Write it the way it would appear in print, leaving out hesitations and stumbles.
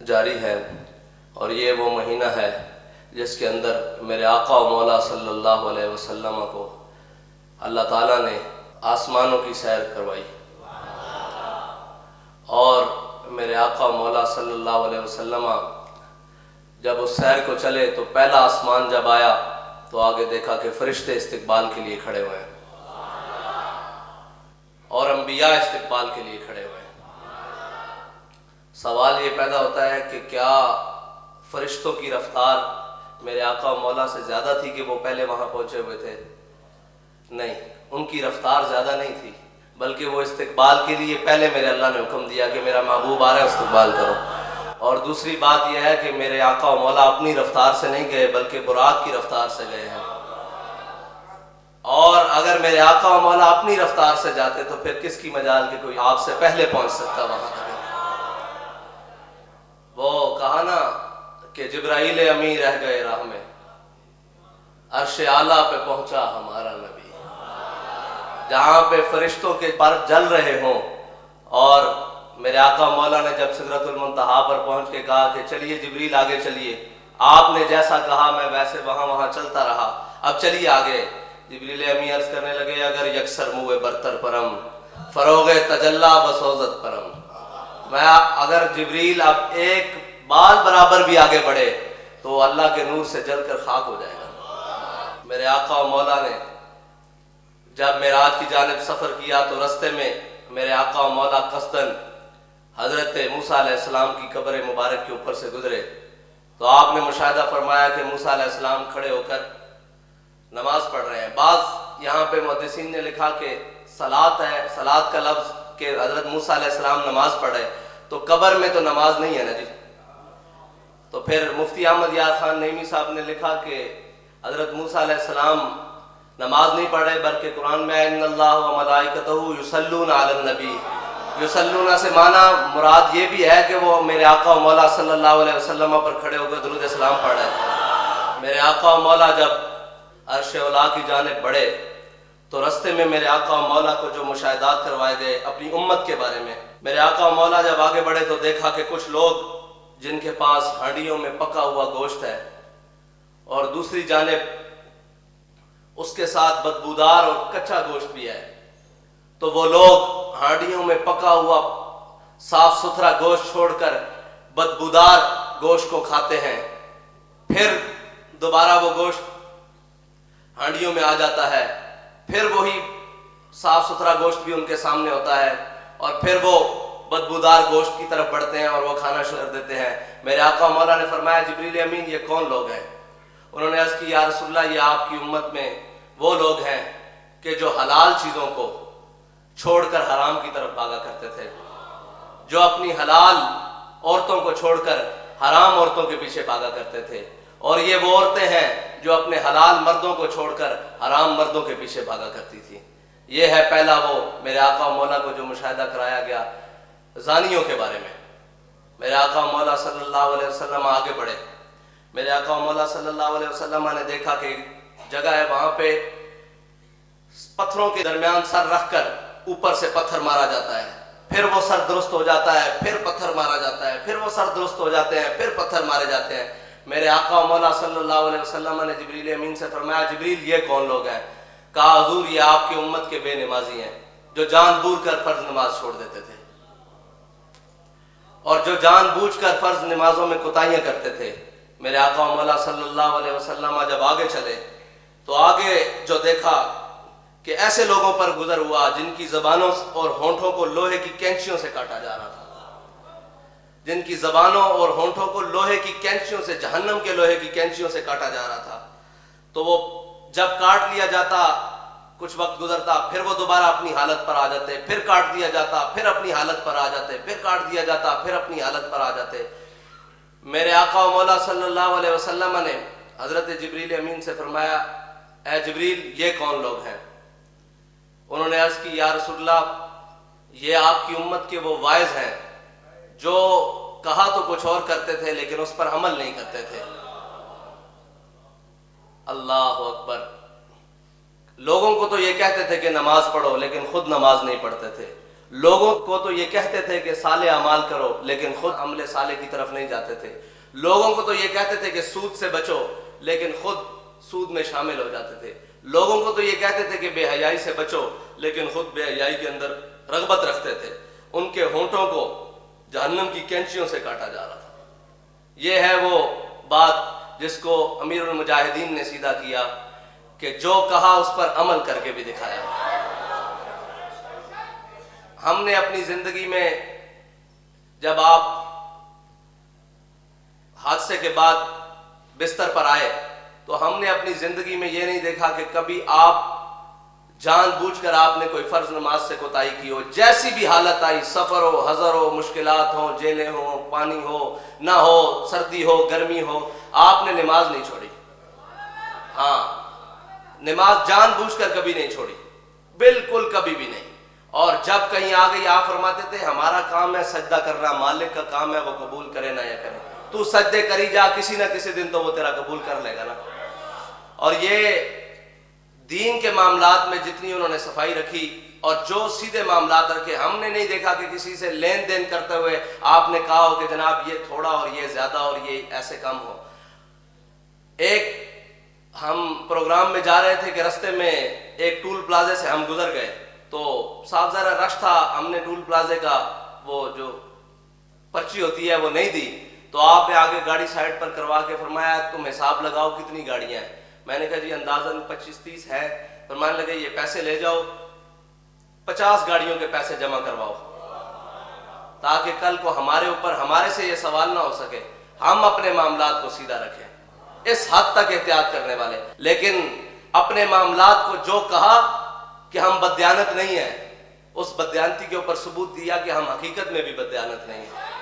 جاری ہے اور یہ وہ مہینہ ہے جس کے اندر میرے آقا و مولا صلی اللہ علیہ وسلم کو اللہ تعالیٰ نے آسمانوں کی سیر کروائی، اور میرے آقا و مولا صلی اللہ علیہ وسلم جب اس سیر کو چلے تو پہلا آسمان جب آیا تو آگے دیکھا کہ فرشتے استقبال کے لیے کھڑے ہوئے ہیں اور انبیاء استقبال کے لیے کھڑے ہوئے ہیں۔ سوال یہ پیدا ہوتا ہے کہ کیا فرشتوں کی رفتار میرے آقا و مولا سے زیادہ تھی کہ وہ پہلے وہاں پہنچے ہوئے تھے؟ نہیں، ان کی رفتار زیادہ نہیں تھی، بلکہ وہ استقبال کے لیے پہلے میرے اللہ نے حکم دیا کہ میرا محبوب آ رہا ہے، استقبال کرو۔ اور دوسری بات یہ ہے کہ میرے آقا و مولا اپنی رفتار سے نہیں گئے بلکہ براق کی رفتار سے گئے ہیں، اور اگر میرے آقا و مولا اپنی رفتار سے جاتے تو پھر کس کی مجال کہ کوئی آپ سے پہلے پہنچ سکتا وہاں تک۔ وہ کہا نا کہ جبرائیل امین رہ گئے راہ میں، عرش اعلیٰ پہ پہنچا ہمارا نبی۔ جہاں پہ فرشتوں کے پر جل رہے ہوں اور میرے آقا مولا نے جب سدرۃ المنتہا پر پہنچ کے کہا کہ چلیے جبریل آگے چلیے، آپ نے جیسا کہا میں ویسے وہاں چلتا رہا، اب چلیے آگے۔ جبریل امی عرض کرنے لگے اگر یکسر موے برتر پرم فروغ تجلا بسوزت پرم، میں اگر جبریل اب ایک بال برابر بھی آگے بڑھے تو اللہ کے نور سے جل کر خاک ہو جائے گا۔ میرے آقا و مولا نے جب معراج کی جانب سفر کیا تو رستے میں میرے آقا و مولا قصداً حضرت موسیٰ علیہ السلام کی قبر مبارک کے اوپر سے گزرے تو آپ نے مشاہدہ فرمایا کہ موسیٰ علیہ السلام کھڑے ہو کر نماز پڑھ رہے ہیں۔ بعض یہاں پہ محدثین نے لکھا کہ صلاۃ ہے، صلاۃ کا لفظ کہ حضرت موسیٰ علیہ السلام نماز پڑھے، تو قبر میں تو نماز نہیں ہے نا جی۔ تو پھر مفتی احمد یار خان نعیمی صاحب نے لکھا کہ حضرت موسیٰ علیہ السلام نماز نہیں پڑھ رہے بلکہ قرآن میں ان اللہ و ملائکتہ یصلون علی النبی، یصلون سے معنی مراد یہ بھی ہے کہ وہ میرے آقا و مولا صلی اللہ علیہ وسلم پر کھڑے ہو کر درود السلام پڑھ رہے ہیں۔ میرے آقا و مولا جب عرش اولا کی جانب بڑھے تو رستے میں میرے آقا و مولا کو جو مشاہدات کروائے گئے اپنی امت کے بارے میں، میرے آقا و مولا جب آگے بڑھے تو دیکھا کہ کچھ لوگ جن کے پاس ہانڈیوں میں پکا ہوا گوشت ہے اور دوسری جانب اس کے ساتھ بدبودار اور کچا گوشت بھی ہے، تو وہ لوگ ہانڈیوں میں پکا ہوا صاف ستھرا گوشت چھوڑ کر بدبودار گوشت کو کھاتے ہیں، پھر دوبارہ وہ گوشت ہانڈیوں میں آ جاتا ہے، پھر وہی صاف ستھرا گوشت بھی ان کے سامنے ہوتا ہے اور پھر وہ بدبودار گوشت کی طرف بڑھتے ہیں اور وہ کھانا شروع کر دیتے ہیں۔ میرے آقا مولا نے فرمایا جبریل امین یہ کون لوگ ہیں؟ انہوں نے عرض کی یا رسول اللہ یہ آپ کی امت میں وہ لوگ ہیں کہ جو حلال چیزوں کو چھوڑ کر حرام کی طرف بھاگا کرتے تھے، جو اپنی حلال عورتوں کو چھوڑ کر حرام عورتوں کے پیچھے بھاگا کرتے تھے، اور یہ وہ عورتیں ہیں جو اپنے حلال مردوں کو چھوڑ کر حرام مردوں کے پیچھے بھاگا کرتی تھی۔ یہ ہے پہلا وہ میرے آقا و مولا کو جو مشاہدہ کرایا گیا زانیوں کے بارے میں۔ میرے آقا و مولا صلی اللہ علیہ وسلم آگے بڑھے، میرے آقا و مولا صلی اللہ علیہ وسلم نے دیکھا کہ جگہ ہے وہاں پہ پتھروں کے درمیان سر رکھ کر اوپر سے پتھر مارا جاتا ہے، پھر وہ سر درست ہو جاتا ہے، پھر پتھر مارا جاتا ہے، پھر وہ سر درست ہو جاتے ہیں، پھر پتھر مارے جاتے ہیں۔ میرے آقا و مولا صلی اللہ علیہ وسلم نے جبریل امین سے فرمایا جبریل یہ کون لوگ ہیں؟ کہا حضور یہ آپ کی امت کے بے نمازی ہیں جو جان بوجھ کر فرض نماز چھوڑ دیتے تھے اور جو جان بوجھ کر فرض نمازوں میں کوتاہیاں کرتے تھے۔ میرے آقا و مولا صلی اللہ علیہ وسلم جب آگے چلے تو آگے جو دیکھا کہ ایسے لوگوں پر گزر ہوا جن کی زبانوں اور ہونٹوں کو لوہے کی کینچیوں سے کاٹا جا رہا تھا، جن کی زبانوں اور ہونٹوں کو لوہے کی کینچیوں سے، جہنم کے لوہے کی کینچیوں سے کاٹا جا رہا تھا۔ تو وہ جب کاٹ لیا جاتا کچھ وقت گزرتا پھر وہ دوبارہ اپنی حالت پر آ جاتے، پھر کاٹ دیا جاتا پھر اپنی حالت پر آ جاتے، پھر کاٹ دیا جاتا پھر اپنی حالت پر آ جاتے۔ میرے آقا و مولا صلی اللہ علیہ وسلم نے حضرت جبریل امین سے فرمایا اے جبریل یہ کون لوگ ہیں؟ انہوں نے عرض کی یا رسول اللہ یہ آپ کی امت کے وہ وائز ہیں جو کہا تو کچھ اور کرتے تھے لیکن اس پر عمل نہیں کرتے تھے۔ اللہ اکبر۔ لوگوں کو تو یہ کہتے تھے کہ نماز پڑھو لیکن خود نماز نہیں پڑھتے تھے، لوگوں کو تو یہ کہتے تھے کہ صالح اعمال کرو لیکن خود عمل صالح کی طرف نہیں جاتے تھے. لوگوں کو تو یہ کہتے تھے کہ سود سے بچو لیکن خود سود میں شامل ہو جاتے تھے. لوگوں کو تو یہ کہتے تھے کہ بے حیائی سے بچو لیکن خود بے حیائی کے اندر رغبت رکھتے تھے. ان کے ہونٹوں کو جہنم کی کینچیوں سے کاٹا جا رہا تھا. یہ ہے وہ بات جس کو امیر المجاہدین نے سیدھا کیا کہ جو کہا اس پر عمل کر کے بھی دکھایا. ہم نے اپنی زندگی میں جب آپ حادثے کے بعد بستر پر آئے تو ہم نے اپنی زندگی میں یہ نہیں دیکھا کہ کبھی آپ جان بوجھ کر آپ نے کوئی فرض نماز سے کوتاہی کی ہو. جیسی بھی حالت آئی، سفر ہو، حضر ہو، مشکلات ہوں، جیلیں ہوں، پانی ہو نہ ہو، سردی ہو، گرمی ہو، آپ نے نماز نہیں چھوڑی. ہاں، نماز جان بوجھ کر کبھی نہیں چھوڑی، بالکل کبھی بھی نہیں. اور جب کہیں آ گئی آپ فرماتے تھے ہمارا کام ہے سجدہ کرنا، مالک کا کام ہے وہ قبول کرے نہ یا کرے. تو سجدے کری جا، کسی نہ کسی دن تو وہ تیرا قبول کر لے گا نا. اور یہ دین کے معاملات میں جتنی انہوں نے صفائی رکھی اور جو سیدھے معاملات رکھے، ہم نے نہیں دیکھا کہ کسی سے لین دین کرتے ہوئے آپ نے کہا ہو کہ جناب یہ تھوڑا اور یہ زیادہ اور یہ ایسے کم ہو. ایک ہم پروگرام میں جا رہے تھے کہ رستے میں ایک ٹول پلازے سے ہم گزر گئے تو صاحب ذرا رش تھا. ہم نے ٹول پلازے کا وہ جو پرچی ہوتی ہے وہ نہیں دی تو آپ نے آگے گاڑی سائڈ پر کروا کے فرمایا تم حساب لگاؤ کتنی گاڑیاں ہیں. میں نے کہا جی اندازاً 25-30 ہے. فرمانے لگے یہ پیسے لے جاؤ 50 گاڑیوں کے پیسے جمع کرواؤ تاکہ کل کو ہمارے اوپر ہمارے سے یہ سوال نہ ہو سکے. ہم اپنے معاملات کو سیدھا رکھیں، اس حد تک احتیاط کرنے والے. لیکن اپنے معاملات کو جو کہا کہ ہم بددیانت نہیں ہیں، اس بددیانتی کے اوپر ثبوت دیا کہ ہم حقیقت میں بھی بددیانت نہیں ہیں.